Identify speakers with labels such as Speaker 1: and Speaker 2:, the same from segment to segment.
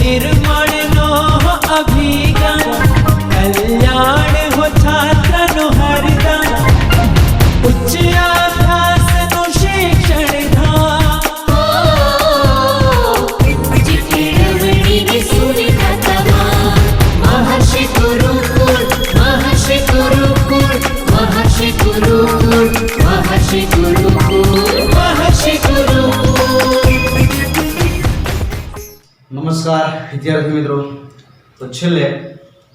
Speaker 1: निर्मळनो अभिगम कल्याण हो छात्रनो हरदम उच्च अभ्यासनो शिक्षण धाम
Speaker 2: महर्षि गुरुकुल महर्षि गुरुकुल महर्षि गुरुकुल महर्षि गुरुकुल महर्षि गुरुकुल।
Speaker 3: नमस्कार विद्यार्थी मित्रों, तो छेल्ले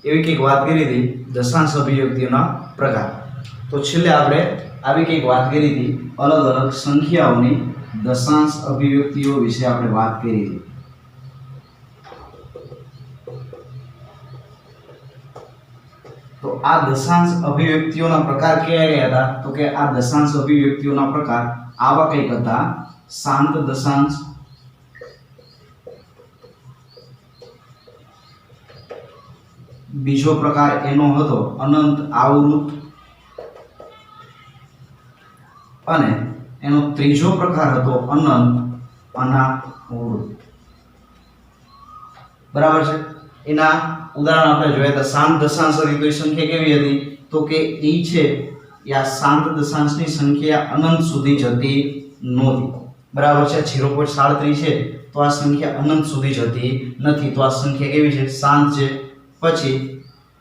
Speaker 3: एवी कंईक वात करी थी दशांश अभिव्यक्तिओना प्रकार। तो छेल्ले आपणे આવી કંઈક વાત કરી હતી, અલગ અલગ સંખ્યાઓની દશાંશ અભિવ્યક્તિઓ વિશે આપણે વાત કરી હતી। તો આ દશાંશ અભિવ્યક્તિઓના પ્રકાર કયા કયા હતા? તો કે આ દશાંશ અભિવ્યક્તિઓના પ્રકાર આવા કંઈક હતા: શાંત દશાંશ, બીજો પ્રકાર એનો હતો અનંત આવૃત, અને એનો ત્રીજો પ્રકાર હતો અનંત અનાવૃત। બરાબર છે। એના ઉદાહરણ આપણે જોયા હતા। શાંત દશાંશ હતી તો એ સંખ્યા કેવી હતી? તો કે એ છે આ શાંત દશાંશની સંખ્યા અનંત સુધી જતી નહોતી। બરાબર છે। 0.37 છે તો આ સંખ્યા અનંત સુધી જતી નથી, તો આ સંખ્યા કેવી છે? શાંત છે। પછી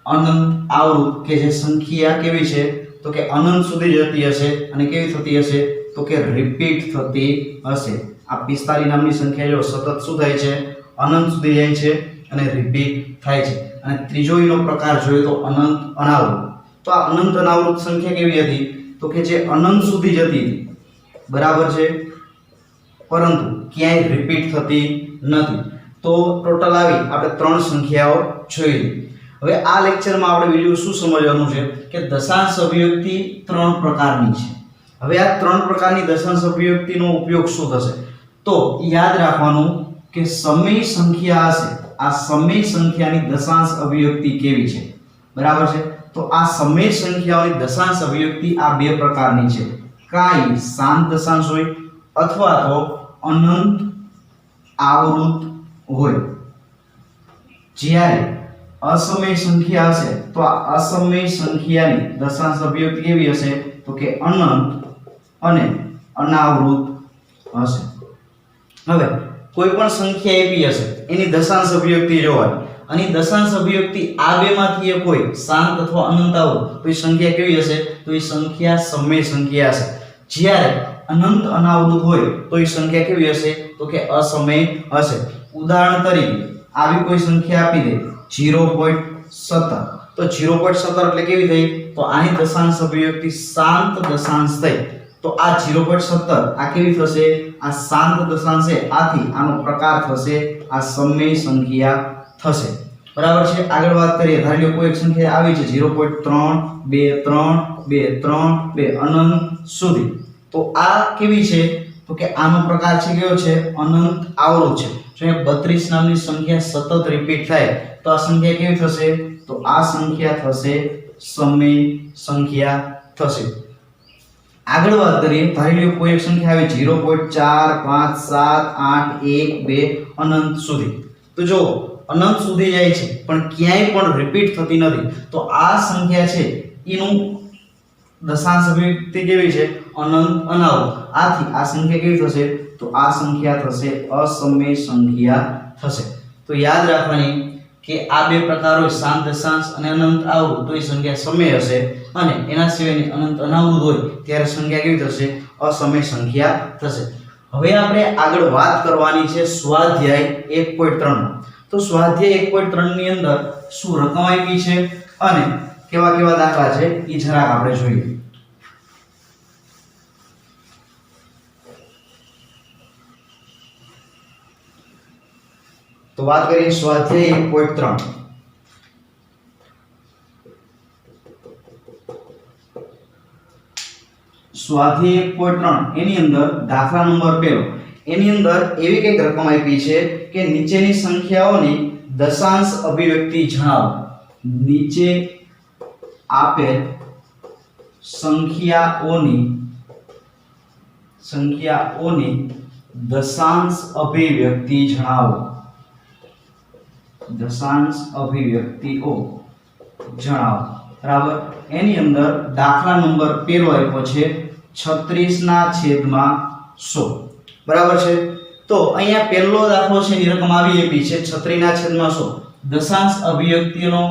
Speaker 3: અનંત આવૃત કે જે સંખ્યા કેવી છે? તો કે અનંત સુધી જતી હશે અને કેવી થતી હશે? તો કે રિપીટ થતી હશે। આ 45 નામની સંખ્યા જો સતત શું થાય છે? અનંત સુધી જાય છે અને રિપીટ થાય છે। અને ત્રીજો એનો પ્રકાર જોઈએ તો અનંત અનાવૃત। તો આ અનંત અનાવૃત સંખ્યા કેવી હતી? તો કે જે અનંત સુધી જતી હતી, બરાબર છે, પરંતુ ક્યાંય રિપીટ થતી નથી। તો ટોટલ આવી આપણે 3 સંખ્યાઓ જોઈ। હવે આ લેક્ચરમાં આપણે બીજું શું સમજવાનું છે કે દશાંશ અભિવ્યક્તિ 3 પ્રકારની છે। હવે આ 3 પ્રકારની દશાંશ અભિવ્યક્તિનો ઉપયોગ શું થશે? તો યાદ રાખવાનું કે સમય સંખ્યા હશે, આ સમય સંખ્યાની દશાંશ અભિવ્યક્તિ કેવી છે? બરાબર છે। તો આ સમય સંખ્યાઓની દશાંશ અભિવ્યક્તિ આ 2 પ્રકારની છે। કાંઈ શાંત દશાંશ હોય અથવા તો અનંત આવૃત હોય। જ્યારે असमय संख्या हशे तो आ असमय संख्यानी दशांश अभिव्यक्ति केवी हशे? तो के अनंत अने अनावृत हशे। हवे कोईपण संख्या एवी हशे एनी दशांश अभिव्यक्ति जोवानी, आणि दशांश अभिव्यक्ति आ बेमांथी एक होय, शांत अथवा अनंत आवृत, तो ई संख्या केवी हशे? तो ई संख्या समय संख्या हशे। ज्यारे अनंत अनावृत होय तो ई संख्या केवी हशे? तो के असमय हशे। उदाहरण तरीके आवी कोई संख्या आपी दे 0.17, तो 0.17 એટલે કેવી થઈ? તો આની દશાંશ અભિવ્યક્તિ શાંત દશાંશ થઈ। તો આ 0.17 આ કેવી થશે? આ શાંત દશાંશ છે, આથી આનો પ્રકાર થશે આ સમય સંખ્યા થશે। બરાબર છે। આગળ વાત કરીએ, ધારી લો કોઈ એક સંખ્યા આવી છે 0.32322 અનંત સુધી, તો આ કેવી છે? તો કે આનો પ્રકાર છે કેવો છે? અનંત આવૃત છે। જો 32 નામની સંખ્યા સતત રિપીટ થાય तो आ संख्या केवी थशे? तो आ संख्या थशे समय संख्या थशे। आगळ वात करीए, धारी लो कोई एक संख्या आवे 0.4578112 अनंत सुधी, तो जो अनंत सुधी जाय छे पण क्यांय पण रिपीट थती नथी, तो आ संख्या छे एनु दशांश अभिव्यक्ति केवी छे? अनंत अनावृत। आथी आ संख्या केवी थशे? तो आ संख्या थशे असमय संख्या थशे। तो याद राखवानी કે આ 2 પ્રકાર હોય, શાંત દશાંશ અને અનંત આવૃત, તો એ સંખ્યા સમય હશે, અને એના સિવાયની અનંત અનાવૃત હોય ત્યારે સંખ્યા કેવી થશે? અસમય સંખ્યા થશે। હવે આપણે આગળ વાત કરવાની છે સ્વાધ્યાય 1.3 માં। તો સ્વાધ્યાય 1.3 ની અંદર શું રકમ આપી છે અને કેવા કેવા દાખલા છે એ જરાક આપણે જોઈએ। तो बात करिए स्वाध्याय 1.3। स्वाध्याय 1.3 एनी अंदर दाखला नंबर 1 एनी अंदर एवी कई रकम आपी छे के नीचेनी संख्याओनी दशांश अभिव्यक्ति जणावो। नीचे आपेल संख्याओनी दशांश अभिव्यक्ति जणावो। દશાંશ અભિવ્યક્તિઓ જણાવો. બરાબર. એની અંદર દાખલા નંબર પહેલો આપ્યો છે 36/100. બરાબર છે. તો અહીંયા પહેલો દાખલો છે એની રકમ આવી આપી છે 36/100. દશાંશ અભિવ્યક્તિનો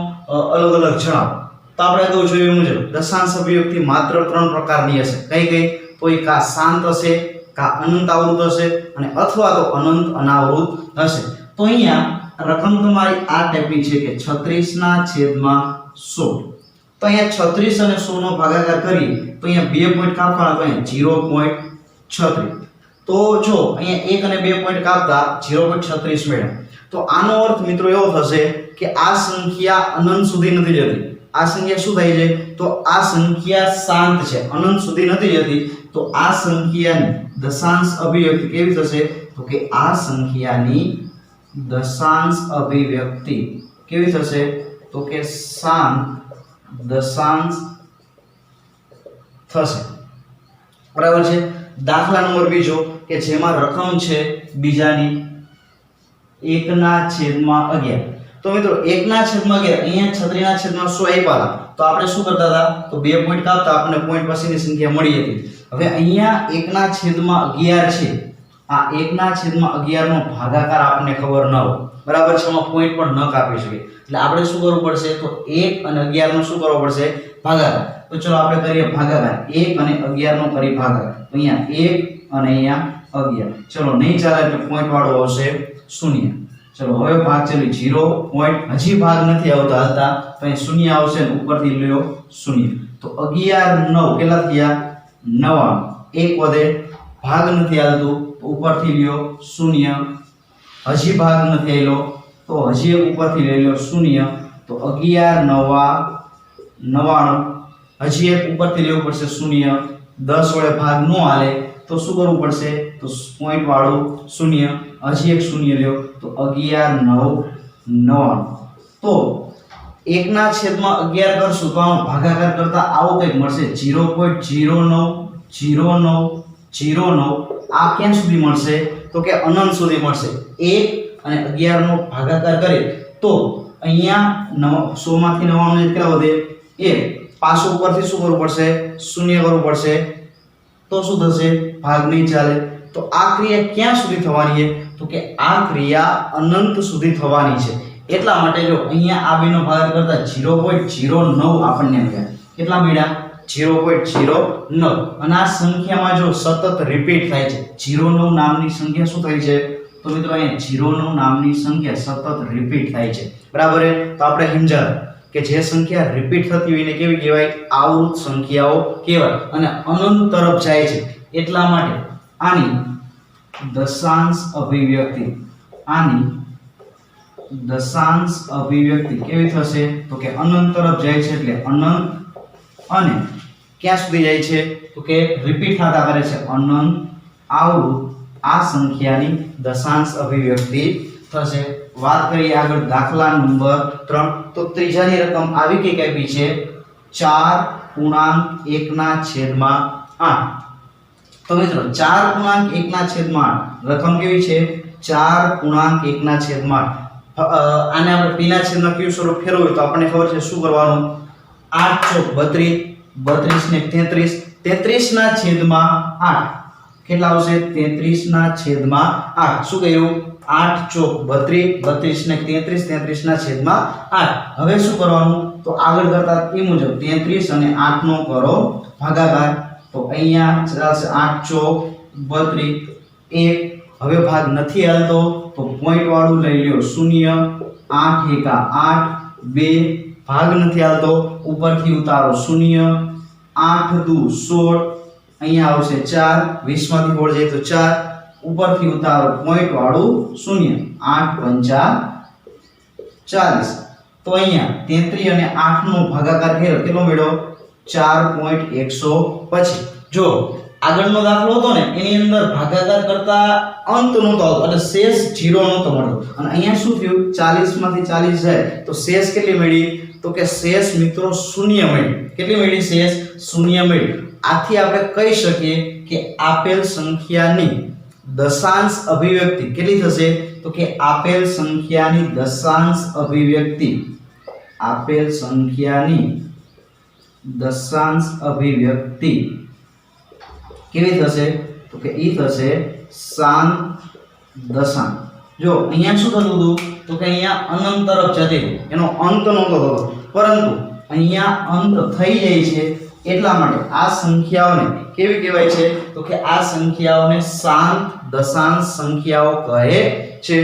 Speaker 3: અલગ અલગ જણાવો. તો આપણે અગાઉ જોયું મુજબ દશાંશ અભિવ્યક્તિ માત્ર 3 પ્રકારની હશે. કઈ કઈ? તો એક આ શાંત હશે, કા અનંત આવૃત હશે, અને અથવા તો અનંત અનાવૃત હશે. તો અહીંયા રકમ તમારી આ ટાઈપની છે કે 36/100. તો અહીંયા 36 અને 100 નો ભાગાકાર કરીએ તો અહીંયા 2 પોઈન્ટ કાપવાના, તો અહીંયા 0.36. તો જો અહીંયા 1 અને 2 પોઈન્ટ કાપતા 0.36 મળ્યા. તો આનો અર્થ મિત્રો એવો થશે કે આ સંખ્યા અનંત સુધી નથી જતી. આ સંખ્યા શું થાય છે? તો આ સંખ્યા શાંત છે, અનંત સુધી નથી જતી. તો આ સંખ્યાની દશાંશ અભિવ્યક્તિ કેવી થશે? તો કે આ સંખ્યાની દશાંશ અભિવ્યક્તિ કેવી થશે? તો કે શાંત દશાંશ થશે. બરાબર છે. દાખલા નંબર બીજો કે જેમાં રકમ છે બીજાની 1/11. તો મિત્રો 1/11 અહીંયા 36/100 આપ્યા હતા. તો આપણે શું કરતા હતા? તો 2 પોઈન્ટ કાપતા આપણને પોઈન્ટ પછીની સંખ્યા મળી હતી. હવે અહીંયા 1/11 છે. આ 1/11 નો ભાગાકાર આપણને ખબર ન હોય. બરાબર છે. એમાં પોઈન્ટ પણ ન કાપી શકે. એટલે આપણે શું કરવું પડશે? તો 1 અને 11 નો શું કરવો પડશે? ભાગાકાર. તો ચલો આપણે કરીએ ભાગાકાર. 1 અને 11 નો કરી ભાગાકાર. તો અહીંયા 1 અને અહીંયા 11. ચલો નહીં ચાલે એટલે પોઈન્ટ વાળો આવશે 0. ચલો હવે ભાગ ચાલી 0 પોઈન્ટ, હજી ભાગ નથી આવતા હાલતા, તો અહીં 0 આવશે ને ઉપરથી લ્યો 0. તો 11 9 કેટલા થયા? 99. એક વધે, ભાગ નથી આવતું તો ઉપરથી લ્યો 0. હજી ભાગ નથી આવેલો તો હજી એક ઉપરથી લઈ લો 0. તો 11 9 99. હજી એક ઉપરથી લેવું પડશે 0. 10 વડે ભાગ ન હાલે તો શું કરવું પડશે? તો પોઈન્ટ વાળું 0. હજી એક 0 લ્યો તો 11 9 99. તો 1/11 કરશું તો આનો ભાગાકાર કરતા આવો કંઈક મળશે 0.090909. આ ક્યાં સુધી મળશે? તો કે અનંત સુધી મળશે. 1 અને 11 નો ભાગાકાર કરીએ તો અહીંયા 100 માંથી 99 કેટલા વધે? 1. પાછું ઉપરથી શું કરવું પડશે? 0 કરવું પડશે. તો શું થશે? ભાગ નહીં ચાલે. તો આ ક્રિયા ક્યાં સુધી થવાની છે? તો કે આ ક્રિયા અનંત સુધી થવાની છે. એટલા માટે જો અહીંયા આ બેનો ભાગાકાર કરતા 0.09 આપણને મળ્યા. કેટલા મળ્યા? 0.09. અને આ સંખ્યામાં જો સતત રિપીટ થાય છે 09 નામની સંખ્યા શું થાય છે? તો મિત્રો અહીંયા 09 નામની સંખ્યા સતત રિપીટ થાય છે. બરાબર. તો આપણે સમજાવ્યું કે જે સંખ્યા રિપીટ થતી હોય એને કેવી કહેવાય? આવૃત સંખ્યાઓ કહેવાય. અને અનંત તરફ જાય છે એટલા માટે આની દશાંશ અભિવ્યક્તિ કેવી થશે? તો કે અનંત તરફ જાય છે એટલે અનંત. અને ક્યાં સુધી જાય છે? તો કે રિપીટ થતા કરે છે અનંત આવૃત. આ સંખ્યાની દશાંશ અભિવ્યક્તિ થશે. વાત કરીએ આગળ દાખલા નંબર 3. તો ત્રીજાની રકમ આવી કઈ આપી છે? 4.1/8. તો મિત્રો 4.1/8 રકમ કેવી છે? 4.1/8. આને આપણે પીના છેદમાં કેવું સ્વરૂપ ફેરવ્યું તો આપણને ખબર છે શું કરવાનું? 8 ચોક 32, 32 ને 33, 33/8 કેટલા આવશે? 33/8. શું કહ્યું? 8 ચોક 32, 32 ને 33, 33/8. હવે શું કરવાનું? તો આગળ કરતા એ મુજબ 33 અને 8 નો કરો ભાગાકાર. તો અહીંયા ચાલશે 8 ચોક 32. 1 હવે ભાગ નથી હાલતો તો પોઈન્ટ વાળું લઈ લ્યો 0. 8 એકા 8. 2 ભાગ નથી હાલતો ઉપરથી ઉતારો 0. 8 દુ 16. અહીંયા આવશે 4. 20 માંથી બોળ જાય તો 4. ઉપરથી ઉતારો પોઈન્ટ વાળું 0. 8 પંચા 40. તો અહીંયા 33 અને 8 નો ભાગાકાર કેટલો મળ્યો? 4.100. પછી જો આગળનો દાખલો હતો ને એની અંદર ભાગાકાર કરતા અંત નહોતો આવતો એટલે શેષ 0 નહોતો મળતો. અને અહીંયા શું થયું? 40 માંથી 40 જાય તો શેષ કેટલી મળી? તો કે શેષ મિત્રો 0 મળી. કેટલી મળી? શેષ 0 મળી. આથી આપણે કહી શકીએ કે આપેલ સંખ્યાની દશાંશ અભિવ્યક્તિ કેટલી થશે તો કે આપેલ સંખ્યાની દશાંશ અભિવ્યક્તિ કેવી થશે તો કે ઈ થશે શાંત દશાંશ. જો અહીંયા શું થતું હતું તો કે અહીંયા અનંત તરફ જતી હતી, એનો અંત નહોતો થતો, પરંતુ અહીંયા અંત થઈ જાય છે એટલા માટે આ સંખ્યાઓને કેવી કહેવાય છે તો કે આ સંખ્યાઓને શાંત દશાંશ સંખ્યાઓ કહે છે.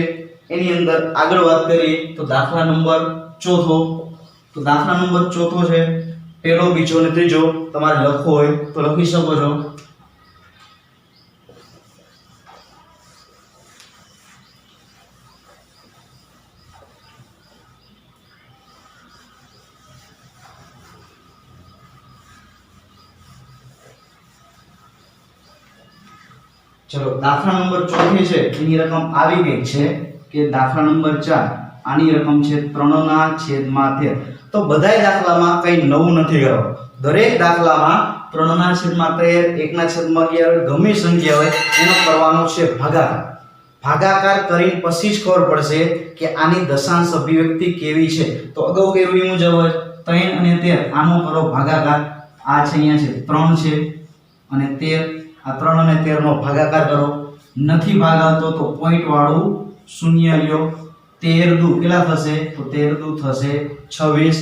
Speaker 3: એની અંદર આગળ વાત કરીએ તો દાખલા નંબર ચોથો. તો દાખલા નંબર ચોથો છે, પહેલો બીજો અને ત્રીજો તમારે લખવો હોય તો લખી શકો છો. ચલો દાખલા નંબર 4 છે એની રકમ આવી ગઈ છે કે દાખલા નંબર 4 આની રકમ છે 3/13. તો બધાય દાખલામાં કંઈ નવું નથી કરવાનું. દરેક દાખલામાં 3/13 1/11 ગમે સંખ્યા હોય એનો કરવાનો છે ભાગાકાર. ભાગાકાર કરીને પછી જ ખબર પડશે કે આની દશાંશ અભિવ્યક્તિ કેવી છે. તો અગાઉ કેવી મુજબ 3 અને 13 આનો કરો ભાગાકાર. આ છે અહીંયા છે 3 છે અને 13, આ 3 અને 13 નો ભાગાકાર કરો. નથી ભાગાતો તો પોઈન્ટ વાળું શૂન્ય લ્યો. 13 દુ કેટલા થશે તો 13 દુ થશે 26.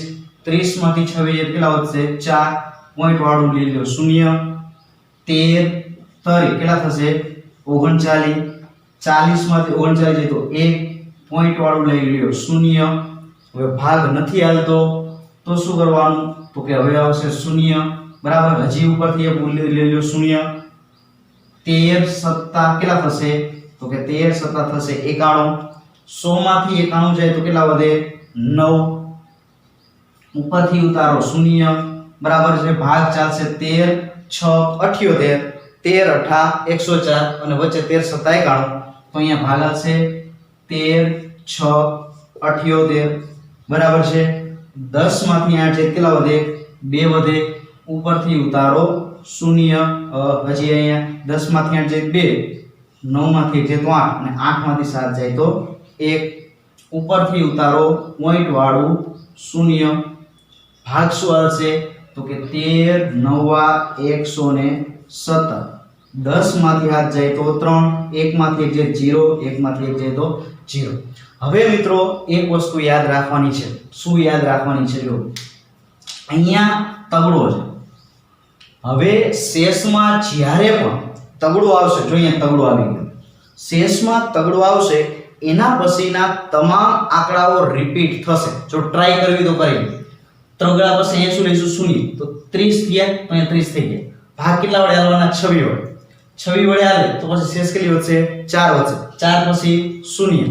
Speaker 3: 30 માંથી 26 કેટલા વધશે 4, પોઈન્ટ વાળું લઈ લ્યો શૂન્ય. 13 તરી કેટલા થશે 39. 40 માંથી 39 જાય તો 1, પોઈન્ટ વાળું લઈ લ્યો શૂન્ય. હવે ભાગ નથી હાલતો તો શું કરવાનું તો કે હવે આવશે શૂન્ય, બરાબર. હજી ઉપરથી એક લઈ લ્યો શૂન્ય. 13 સત્તા કેટલા થશે તો કે 13 સત્તા થશે 91. 100 માંથી 91 જાય તો કેટલા વધે 9, ઉપરથી ઉતારો શૂન્ય, બરાબર છે. ભાગ ચાલશે 13 6 78, 13 8 104 અને વચ્ચે 13 સત્તા 91. તો અહીંયા ભાગ આવશે 13 6 78, બરાબર છે. 10 માંથી 8 જાય કેટલા વધે 2 વધે, ઉપરથી ઉતારો શૂન્ય. હજી અહીંયા 10 માંથી 8 જાય 2, 9 માંથી 1 જાય તો 8 અને 8 માંથી 7 જાય તો 1, ઉપરથી ઉતારો પોઈન્ટ વાળું શૂન્ય. ભાગ શું આવશે તો કે 13 9 117. 10 માંથી 7 જાય તો 3, 1 માંથી 1 જાય 0, 1 માંથી 1 જાય તો 0. હવે મિત્રો એક વસ્તુ યાદ રાખવાની છે. શું યાદ રાખવાની છે? જો અહીંયા તગડો છે. હવે શેષમાં જ્યારે પણ તગડો આવશે, જો અહીંયા તગડો આવી ગયો, શેષમાં તગડો આવશે એના પછીના તમામ આંકડાઓ રિપીટ થશે. જો ટ્રાય કરવી તો કરી. તગડા પછી અહીંયા શું લઈશું શૂન્ય, તો 30 થયા તો અહીંયા 30 થઈ ગયા. ભાગ કેટલા વડે હાલવાના 26 વડે. 26 વડે હાલે તો પછી શેષ કેટલી વધશે 4 વધશે. 4 પછી શૂન્ય.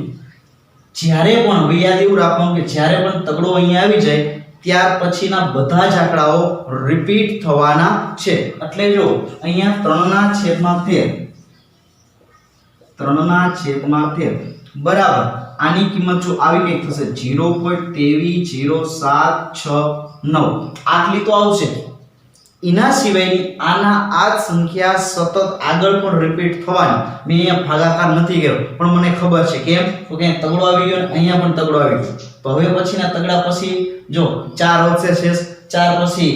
Speaker 3: જ્યારે પણ હવે યાદ એવું રાખવાનું કે જ્યારે પણ તગડો અહીંયા આવી જાય ત્યાર પછીના બધા જ આંકડાઓ રિપીટ થવાના છે. એટલે જો અહીંયા 3/13 બરાબર આની કિંમત જો આવી કઈ થશે 0.23076 આટલી તો આવશે. એના સિવાયની આના આ જ સંખ્યા સતત આગળ પણ રિપીટ થવાની. મેં અહીંયા ભાગાકાર નથી કર્યો પણ મને ખબર છે કેમ તો કે તગડો આવી ગયો ને અહીંયા પણ તગડો આવી ગયો. તો હવે પછીના તગડા પછી જો 4 વધશે શેષ, 4 પછી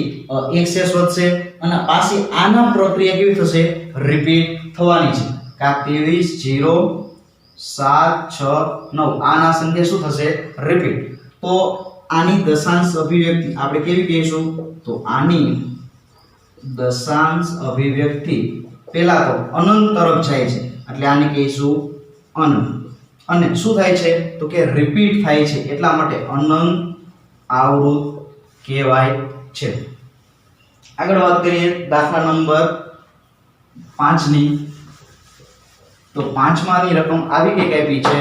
Speaker 3: એક શેષ વધશે અને પાછી આના પ્રક્રિયા કેવી થશે રિપીટ થવાની છે. કા 23 0 7 6 9 આના સંખ્યા શું થશે રિપીટ. તો આની દશાંશ અભિવ્યક્તિ આપણે કેવી કહીશું તો આની દશાંશ અભિવ્યક્તિ પહેલા તો અનંત તરફ જાય છે એટલે આને કહીશું અનંત. અને શું થાય છે તો કે રિપીટ થાય છે એટલા માટે અનંત આવૃત કહેવાય છે. આગળ વાત કરીએ દાખલા નંબર 5 ની. તો 5માની રકમ આવી કઈ આપી છે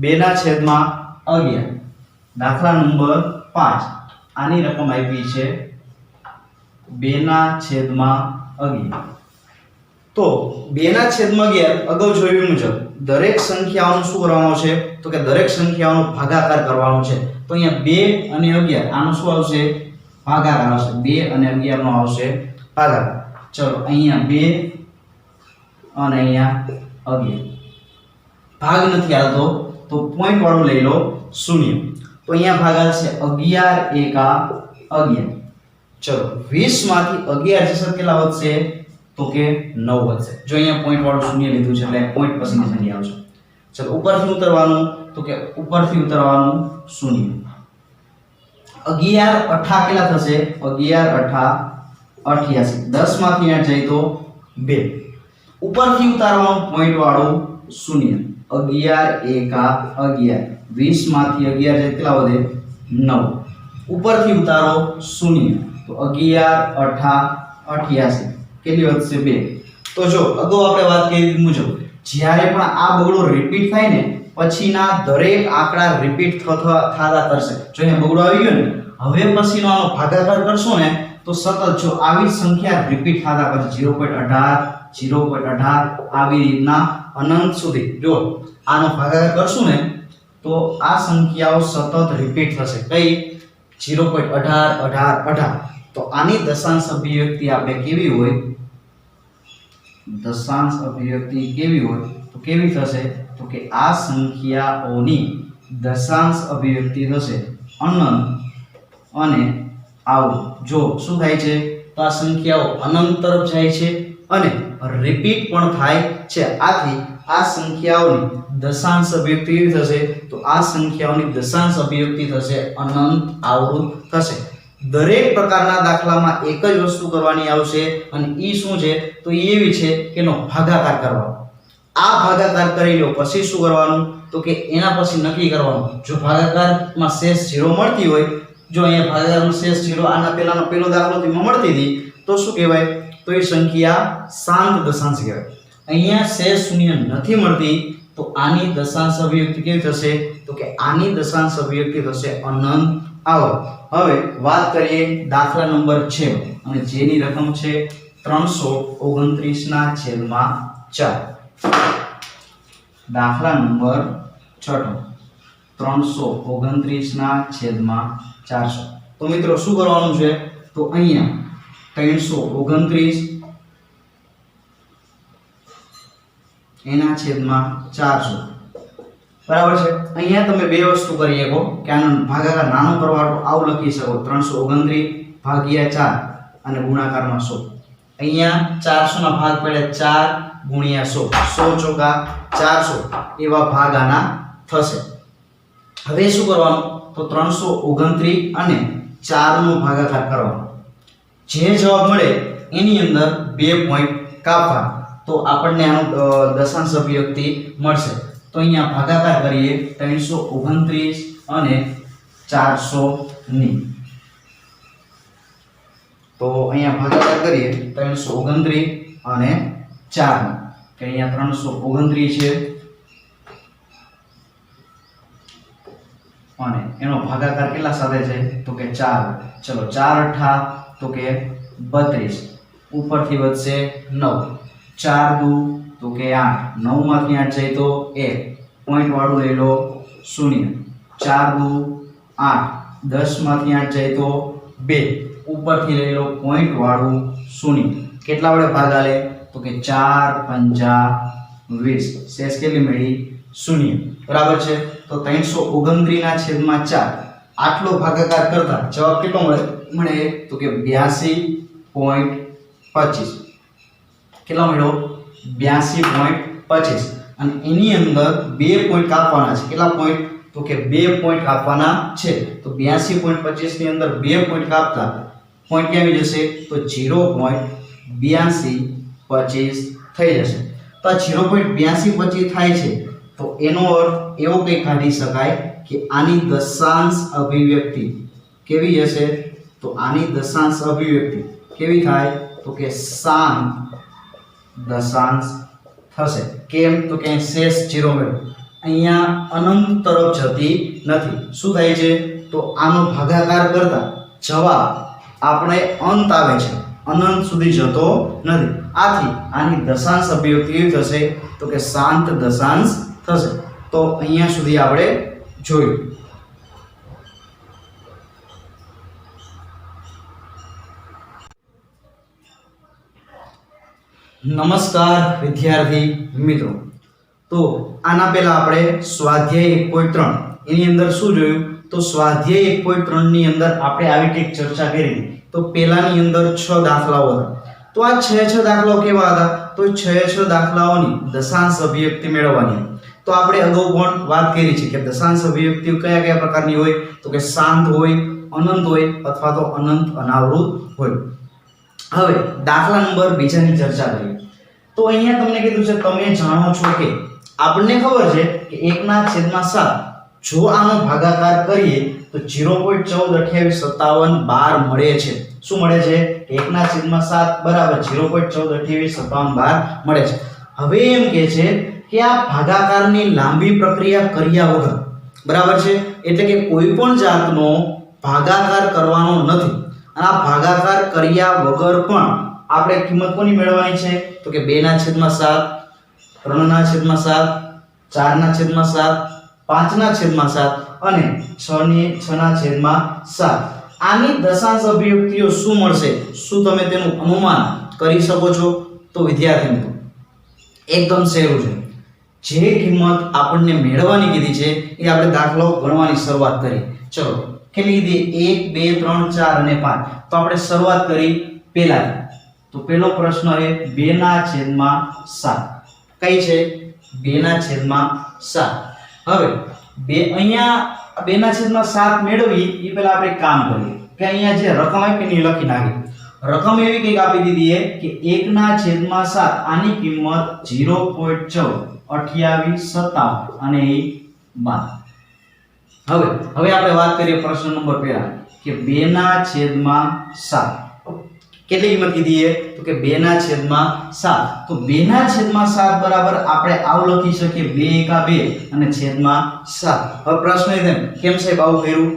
Speaker 3: 2/11. દાખલા નંબર 5 આની રકમ આપી છે 2/11. તો 2/11 અગાઉ જોયું મુજબ દરેક સંખ્યાઓનું શું કરવાનું છે તો કે દરેક સંખ્યાઓનો ભાગાકાર કરવાનો છે. તો અહીંયા 2 અને 11 આનો શું આવશે ભાગાકાર આવશે. 2 અને 11 નો આવશે ભાગાકાર. ચલો અહીંયા 2 અને અહીંયા 11. ભાગ નથી આવતો તો પોઈન્ટ વાળું લઈ લો 0. તો અહીંયા ભાગ આવશે 11 એકા 11. ચલો 20 માંથી 11 જશે કેટલા વધશે તો કે 9 વધશે. જો અહીંયા પોઈન્ટ વાળું 0 લીધું છે એટલે પોઈન્ટ પછીની સંખ્યા આવશે. ચલો ઉપરથી ઉતરવાનું તો કે ઉપરથી ઉતરવાનું 0. 11 અઠા કેટલા થશે 11 અઠા 88. 10 માંથી 8 જાય તો 2. ઉપરથી ઉતારવાનું પોઈન્ટ વાળું 0. 11 એકા 11. 20 માંથી 11 જાય કેટલા વધે 9. ઉપરથી ઉતારો 0. તો 11 અઠા 88 કેટલી વધશે 2. તો જો અગાઉ આપણે વાત કરી મુજબ જ્યારે પણ આ બગડો રિપીટ થાય ને પછીના દરેક આંકડા રિપીટ થતા કરશે. જો અહીંયા બગડો આવી ગયો ને હવે પછીનો આનો ભાગાકાર કરશો ને તો સતત જો આવી સંખ્યા રિપીટ થતા કરશે 0.18 0.18 આવી રીતના અનંત સુધી. જો આનો ભાગાકાર કરશું ને તો આ સંખ્યાઓ સતત રિપીટ થશે. કઈ 0.18 18 18. તો આની દશાંશ અભિવ્યક્તિ આપણે કેવી હોય દશાંશ અભિવ્યક્તિ કેવી હોય તો કેવી થશે તો કે આ સંખ્યાઓની દશાંશ અભિવ્યક્તિ થશે અનંત અને આવું. જો શું થાય છે તો આ સંખ્યાઓ અનંત તરફ જાય છે અને રિપીટ પણ થાય છે. આથી આ સંખ્યાઓની દશાંશ અભિવ્યક્તિ કેવી થશે તો આ સંખ્યાઓની દશાંશ અભિવ્યક્તિ થશે અનંત આવૃત થશે. દરેક પ્રકારના દાખલામાં એક જ વસ્તુ કરવાની આવશે અને ઈ શું છે તો એવી છે કે એનો ભાગાકાર કરવાનો. આ ભાગાકાર કરી લો પછી શું કરવાનું તો કે એના પછી નક્કી કરવાનું. જો ભાગાકારમાં શેષ 0 મળતી હોય જો અહીંયા ભાગાકારમાં શેષ 0 આના પહેલાનો પહેલો દાખલો મળતી હતી તો શું કહેવાય તો એ સંખ્યા શાંત દશાંશ કહેવાય. અહીંયા શેષ શૂન્ય નથી મળતી તો આની દશાંશ અભિવ્યક્તિ કેવી થશે તો કે આની દશાંશ અભિવ્યક્તિ થશે અનંત આવૃત. હવે વાત કરીએ દાખલા નંબર 6 અને જેની રકમ છે 329/4. દાખલા નંબર 6 329/400. તો મિત્રો શું કરવાનું છે તો અહીંયા 329 એના છેદમાં 400 બરાબર છે. અહીંયા તમે બે વસ્તુ કરી શકો કે આનો ભાગાકાર નાનો કરવાનો આવું લખી શકો 329 ભાગ્યા 4 અને ગુણાકારમાં 100. અહીંયા 400 ના ભાગ પડ્યા 4 ગુણ્યા 100 100 ચોકા 400 એવા ભાગ આના થશે. હવે શું કરવાનું તો 329 અને 4 નો ભાગાકાર કરવાનો. જે જવાબ મળે એની અંદર 2 પોઈન્ટ કાપવા તો આપણને આનો દશાંશ અભિવ્યક્તિ મળશે. તો અહીંયા ભાગાકાર કરીએ 329 અને 400 ની. તો અહીંયા ભાગાકાર કરીએ 329 અને 4 ની. કે અહીંયા 329 છે અને એનો ભાગાકાર કેટલા સાથે છે તો કે 4. ચલો 4 અઠા તો કે 32. ઉપરથી વધશે 9. 4 દુ તો કે 8. 9 માંથી 8 જાય તો 1. પોઈન્ટ વાળું લઈ લો 0. 4 દુ 8. 10 માંથી 8 જાય તો 2. ઉપરથી લઈ લો પોઈન્ટ વાળું 0. કેટલા વડે ભાગાલે તો કે 4 પંજા 20. શેષ કેટલી મળી 0. બરાબર છે. તો 329 ના છેદમાં 4 આટલો ભાગાકાર કરતા જવાબ કેટલો મળે તો કે 82.25. કેટલા મળ્યો 82.25 અને એની અંદર 2 પોઈન્ટ કાપવાના છે. કેટલા પોઈન્ટ તો કે 2 પોઈન્ટ કાપવાના છે. તો 82.25 ની અંદર 2 પોઈન્ટ કાપતા પોઈન્ટ ક્યાં આવી જશે તો 0.8225 થઈ જશે. તો આ 0.8225 થાય છે તો એનો અર્થ એવો કંઈ કાઢી શકાય કે આની દશાંશ અભિવ્યક્તિ કેવી હશે તો આની દશાંશ અભિવ્યક્તિ કેવી થાય તો કે શાંત દશાંશ થશે. કેમ તો કે શેષ 0 મળ્યો. અહીંયા અનંત તરફ જતી નથી. શું થાય છે તો આનો ભાગાકાર કરતા જવાબ આપણે અંત આવે છે અનંત સુધી જતો નથી. આથી આની દશાંશ અભિવ્યક્તિ કેવી થશે તો કે શાંત દશાંશ થશે. તો અહીંયા સુધી આપણે જોયું. નમસ્કાર વિદ્યાર્થી મિત્રો. તો તો આના પહેલા આપણે સ્વાધ્યાય 1.3 એની અંદર શું જોયું? તો સ્વાધ્યાય 1.3 ની અંદર આપણે આવી કંઈક ચર્ચા કરી હતી. તો પહેલાની અંદર 6 દાખલાઓ હતા. તો આ 6 દાખલાઓ કેવા હતા? તો 6 દાખલાઓની દશાંશ અભિવ્યક્તિ મેળવવાની. તો આપણે અગાઉ પણ વાત કરી છે કે દશાંશ અભિવ્યક્તિઓ કયા કયા પ્રકારની હોય? તો કે શાંત હોય, અનંત હોય અથવા તો અનંત અનાવૃત હોય. હવે દાખલા નંબર 2 ની ચર્ચા કરીએ. તો અહીંયા તમને કીધું છે, તમે જાણો છો કે આપણને ખબર છે કે 1/7 જો આનો ભાગાકાર કરીએ તો 0.142857 મળે છે. શું મળે છે? 1/7 બરાબર 0.142857 મળે છે. હવે એમ કે છે કે આ ભાગાકારની લાંબી પ્રક્રિયા કર્યા વગર, બરાબર છે, એટલે કે કોઈ પણ જાતનો ભાગાકાર કરવાનો નથી. આ ભાગાકાર કર્યા વગર પણ આપણે કિંમત કોની મેળવવાની છે? તો કે 2/7, 3/7, 4/7, 5/7 અને 6/7. આની દશાંશ અભિવ્યક્તિઓ શું મળશે? શું તમે તેનું અનુમાન કરી શકો છો? તો વિદ્યાર્થી મિત્રો એકદમ સહેલું છે. જે કિંમત આપણને મેળવવાની કીધી છે એ આપણે દાખલાઓ ગણવાની શરૂઆત કરી. ચલો કેટલી કીધી? 1, 2, 3, 4 અને 5. તો આપણે શરૂઆત કરી પહેલા. તો પહેલો પ્રશ્ન છે 2/7. કઈ છે? 2/7. હવે અહીંયા 2/7 મેળવી એ પહેલા આપણે કામ કરીએ કે અહીંયા જે રકમ આપી ને લખી નાખી. રકમ એવી કંઈક આપી દીધી છે કે 1/7 આની કિંમત 0.142857 અને એ 12. હવે આપણે વાત કરીએ પ્રશ્ન નંબર પહેલા કે 2/7 કેટલી કિંમત કીધી છે? તો કે 2/7. તો 2/7 બરાબર આપણે આવું લખી શકીએ 2 × 2 અને /7. હવે પ્રશ્ન એ થાય કેમ સાહેબ આવું કર્યું?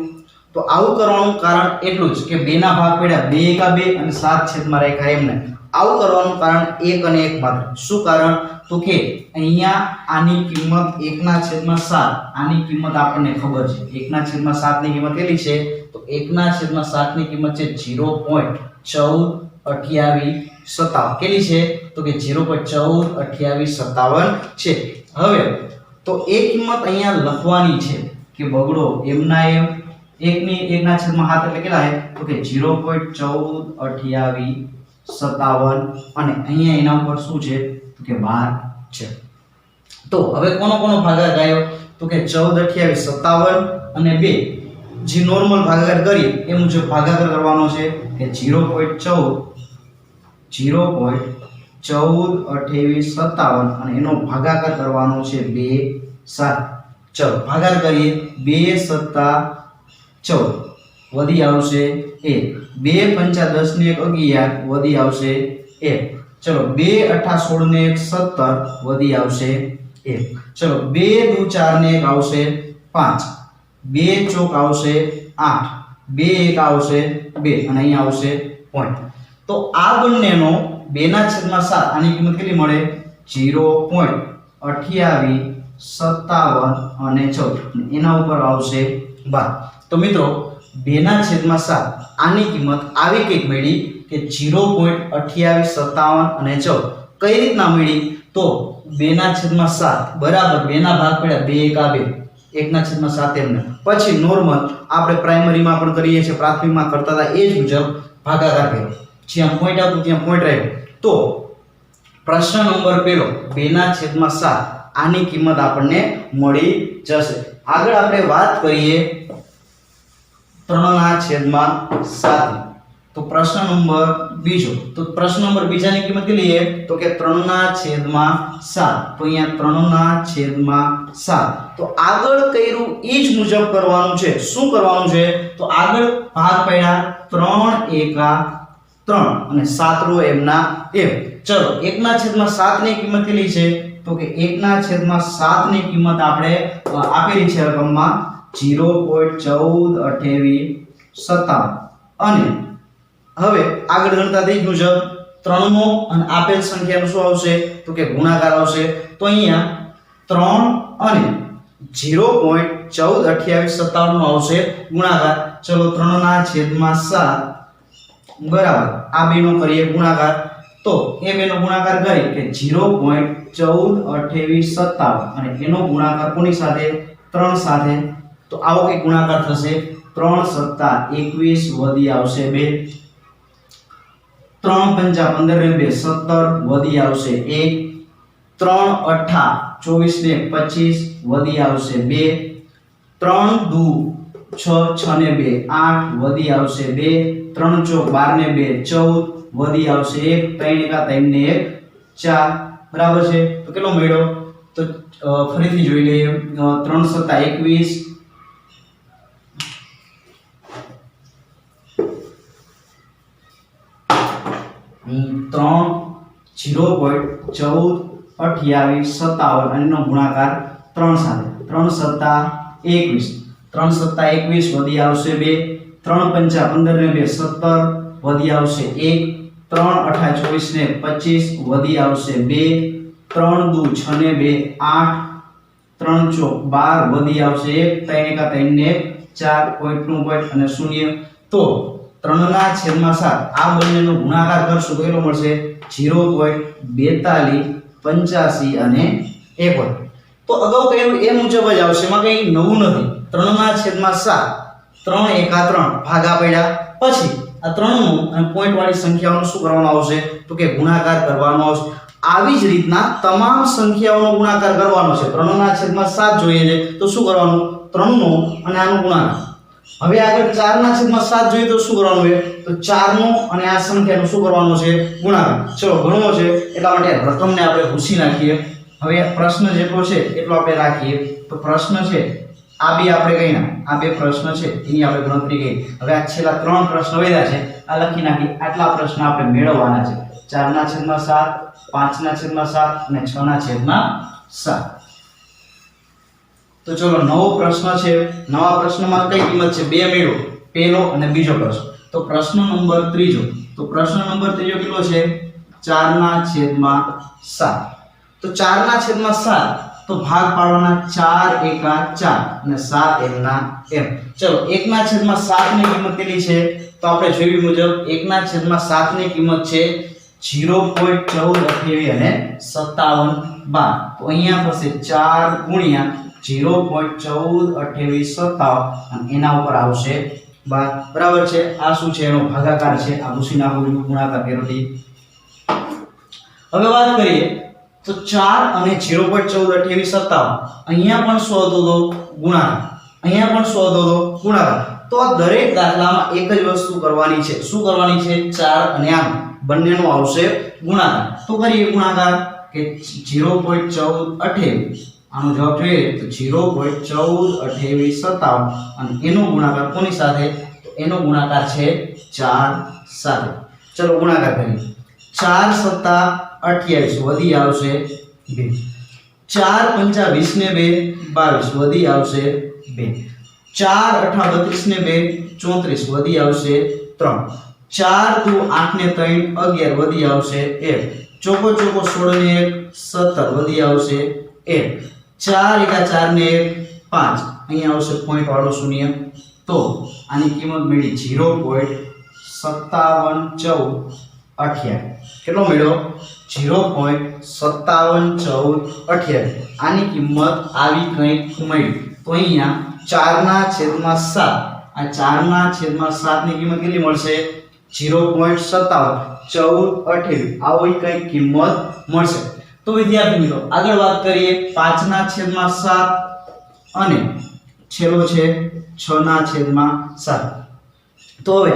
Speaker 3: તો આવું કરવાનું કારણ એટલું જ કે 2 ના ભાગ પડ્યા 2 × 2 અને 7 રાખ્યા એમને. આવું કરવાનું કારણ એક અને એક માત્ર. શું કારણ? તો કે અહીંયા આની કિંમત 1/7, આની કિંમત આપણને ખબર છે 1/7 ની કિંમત કેટલી છે? તો 1/7 ની કિંમત છે 0.142857. કેટલી છે? તો કે 0.142857 છે. હવે તો એ કિંમત અહીંયા લખવાની છે કે બગડો એમના એમ 1/7 એટલે કેટલા છે? તો કે 0.142857 અને અહીંયા એના ઉપર શું છે? તો કે 12 છે. તો હવે કોનો ભાગાકાર આવ્યો? તો કે 142857 અને 2 જે નોર્મલ ભાગાકાર કરીએ એ મુજબ ભાગાકાર કરવાનો છે કે 0.142857 અને એનો ભાગાકાર કરવાનો છે 2 7. ચલો ભાગાકાર કરીએ. 2 × 7 = 14 વધી આવશે 1. 2 × 5 = 10 ને 1 11 વધી આવશે 1. ચલો 2 × 8 = 16 ને 1 17 વધી આવશે 1. ચલો 2 × 2 = 4 ને 1 આવશે 5. 2 × 4 આવશે 8. 2 × 1 આવશે 2 અને અહીંયા આવશે પોઈન્ટ. તો આ બંનેનો 2/7 આની કિંમત કેટલી મળે? 0.2857 અને 14 એના ઉપર આવશે 12. તો મિત્રો 2/7 આની કિંમત આવી કંઈક મળી કે 0.2857 અને 14. કઈ રીતના મળી? તો 2/7 બરાબર 2 ના ભાગ પડ્યા 2 × 2 1/7 એમને. પછી નોર્મલ આપણે પ્રાઇમરીમાં પણ કરીએ છીએ, પ્રાથમિકમાં કરતા હતા એ જ મુજબ ભાગાકાર કર્યો. જ્યાં પોઈન્ટ આવતું ત્યાં પોઈન્ટ રાખ્યો. તો પ્રશ્ન નંબર પહેલો 2/7 આની કિંમત આપણને મળી જશે. આગળ આપણે વાત કરીએ 3/7. તો પ્રશ્ન નંબર બીજો. તો પ્રશ્ન નંબર બીજાની કિંમત કેટલી છે? તો કે 3/7. તો અહીંયા 3/7. તો આગળ કર્યું એ જ મુજબ કરવાનું છે. શું કરવાનું છે? તો આગળ ભાગ પડ્યા 3 × 3 અને 7 એમના એમ. ચલો 1/7 ની કિંમત કેટલી છે? તો કે 1/7 ની કિંમત આપણે આપેલી છે રકમમાં 0.142857 અને હવે આગળ ગણતા તે મુજબ 3 નો અને આપેલ સંખ્યાનો શું આવશે? તો કે ગુણાકાર આવશે. તો અહીંયા 3 અને 0.142857 નો આવશે ગુણાકાર. ચલો 3/7 બરાબર આ બેનો કરીએ ગુણાકાર. તો એ બેનો ગુણાકાર કરી કે 0.142857 અને એનો ગુણાકાર કોની સાથે 3 સાથે તો આવો કે ગુણાકાર થશે 3 + 21 વધી આવશે 2 3 × 5 = 15 ને 2 17 વધી આવશે 1 3 × 8 24 ને 25 વધી આવશે 2 3 × 2 6 6 ને 2 8 વધી આવશે 2 3 × 4 12 ને 2 14 વધી આવશે 1 3 × 3 ને 1 4 બરાબર છે તો કેટલો મળ્યો તો ફરીથી જોઈ લઈએ 3 + 21 0.142857 અને નો ગુણાકાર 3 સાથે 3 + 21 3 + 21 વધી આવશે 2 3 × 5 = 15 ને 2 17 વધી આવશે 1 3 × 8 24 ને 25 વધી આવશે 2 3 × 2 6 ને 2 8 3 × 4 12 વધી આવશે 1 3 × 3 ને 4 પોઈન્ટનું પોઈન્ટ અને 0 તો 3/7 આ બંનેનો ગુણાકાર કરશું તો કેટલો મળશે 0.42 85 અને 1 તો અગાઉ કહ્યું એ મુજબ જ આવશે એમાં કંઈ નવું નથી 3/7 3 એકા 3 ભાગા પડ્યા પછી આ 3 નું અને પોઈન્ટ વાળી સંખ્યાઓનો શું કરવાનો આવશે તો કે ગુણાકાર કરવાનો આવશે આવી જ રીતના તમામ સંખ્યાઓનો ગુણાકાર કરવાનો છે 3/7 જોઈએ છે તો શું કરવાનું 3 નો અને આનો ગુણાકાર હવે આગળ 4/7 જોઈએ તો શું કરવાનું છે તો 4 નો અને આ સંખ્યાનો શું કરવાનો છે ગુણાકાર ચલો ગણવો છે એટલા માટે રકમને આપણે ભૂસી નાખીએ હવે પ્રશ્ન જેટલો છે એટલો આપણે રાખીએ તો પ્રશ્ન છે આ બે આપણે ગણ્યા આ બે પ્રશ્ન છે એની આપણે ગણતરી કરી હવે આ છેલ્લા 3 પ્રશ્ન વધ્યા છે આ લખી નાખી આટલા પ્રશ્ન આપણે મેળવવાના છે 4/7 5/7 અને 6/7 તો ચલો નવો પ્રશ્ન છે નવા પ્રશ્નમાં કઈ કિંમત છે 2 મેળવો પહેલો અને બીજો પ્રશ્ન તો પ્રશ્ન નંબર ત્રીજો તો પ્રશ્ન નંબર ત્રીજો કેટલો છે 4/7 તો 4/7 તો ભાગ પાડવાના 4 એકા 4 અને 7 એમના એમ ચલો 1/7 ની કિંમત કેટલી છે તો આપણે જોયું મુજબ 1/7 ની કિંમત છે 0.1428 અને 57 બાર તો અહીંયા થશે 4 ગુણ્યા 0.1428 અને એના ઉપર આવશે 12 બરાબર છે આ શું છે એનો ભાગાકાર છે આ ભૂસી નાખું ગુણાકાર કર્યો હવે વાત કરીએ તો 4 અને 0.1428 અહીંયા પણ શું હતો તો ગુણાકાર અહીંયા પણ શું હતો તો ગુણાકાર તો આ દરેક દાખલામાં એક જ વસ્તુ કરવાની છે શું કરવાની છે 4 અને આમ બંનેનો આવશે ગુણાકાર તો કરીએ ગુણાકાર કે 0.1428 આનો જવાબ જોઈએ તો 0.1428 અને એનો ગુણાકાર કોની સાથે તો એનો ગુણાકાર છે 4 સાથે ચલો ગુણાકાર કરીએ 4 + 28 વધી આવશે 2 4 × 5 = 20 ને 2 22 વધી આવશે 2 4 × 8 32 ને 2 34 વધી આવશે 3 4 × 2 8 ને 3 11 વધી આવશે 1 ચોકો 16 ને 1 17 વધી આવશે 1 4 એકા 4 ને 1 5 અહીંયા આવશે પોઈન્ટ વાળો શૂન્ય તો આની કિંમત મળી 0.571428 કેટલો મળ્યો 0.571428 આની કિંમત આવી કંઈક મળી તો અહીંયા 4/7 આ 4/7 ની કિંમત કેટલી મળશે 0.571428 આવી કંઈક કિંમત મળશે તો વિદ્યાર્થી મિત્રો આગળ વાત કરીએ 5/7 અને છેલ્લો છે 6/7 તો હવે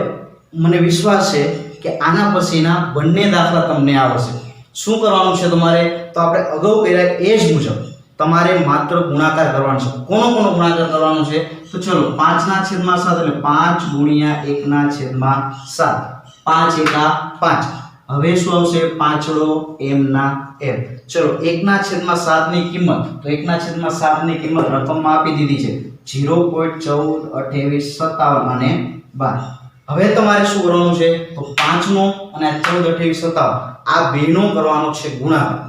Speaker 3: મને વિશ્વાસ છે કે આના પછીના બંને દાખલા તમને આવડશે શું કરવાનું છે તમારે તો આપણે અગાઉ કર્યા એ જ મુજબ તમારે માત્ર ગુણાકાર કરવાનો છે કોનો ગુણાકાર કરવાનો છે તો ચલો 5/7 એટલે 5 ગુણ્યા 1/7 5 એકા 5 હવે શું આવશે પાંચડો એમ ના એમ ચલો 1/7 ની કિંમત તો 1/7 ની કિંમત રકમમાં આપી દીધી છે 0.1428 અને 12 હવે તમારે શું કરવાનું છે તો 5 નો અને 1428 આ બેનો કરવાનો છે ગુણાકાર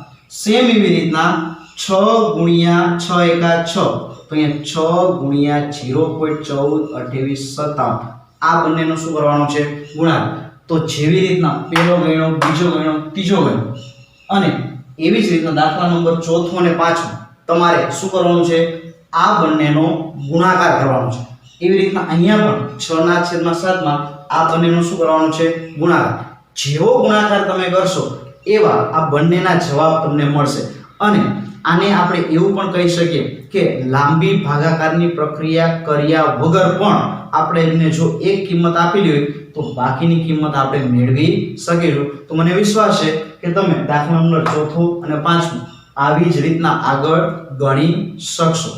Speaker 3: સેમ એવી રીતના 6 ગુણ્યા 6 એકા 6 તો અહીંયા 6 ગુણ્યા 0.1428 આ બંનેનો શું કરવાનો છે ગુણાકાર તો જેવી રીતના પહેલો ગણ્યો, બીજો ગણ્યો, ત્રીજો ગણ્યો અને એવી જ રીતના દાખલા નંબર ચોથો અને પાંચમો તમારે શું કરવાનું છે? આ બંનેનો ગુણાકાર કરવાનો છે. એવી રીતના અહીંયા પણ 6/7 માં આ બંનેનો શું કરવાનો છે? ગુણાકાર. જેવો ગુણાકાર તમે કરશો એવા આ બંનેના જવાબ તમને મળશે. અને આને આપણે એવું પણ કહી શકીએ કે લાંબી ભાગાકારની પ્રક્રિયા કર્યા વગર પણ આપણે એમને જો એક કિંમત આપેલી હોય તો બાકીની કિંમત આપણે મેળવી શકીશું. તો મને વિશ્વાસ છે કે તમે દાખલા નંબર ચોથો અને પાંચમો આવી જ રીતના આગળ ગણી શકશો.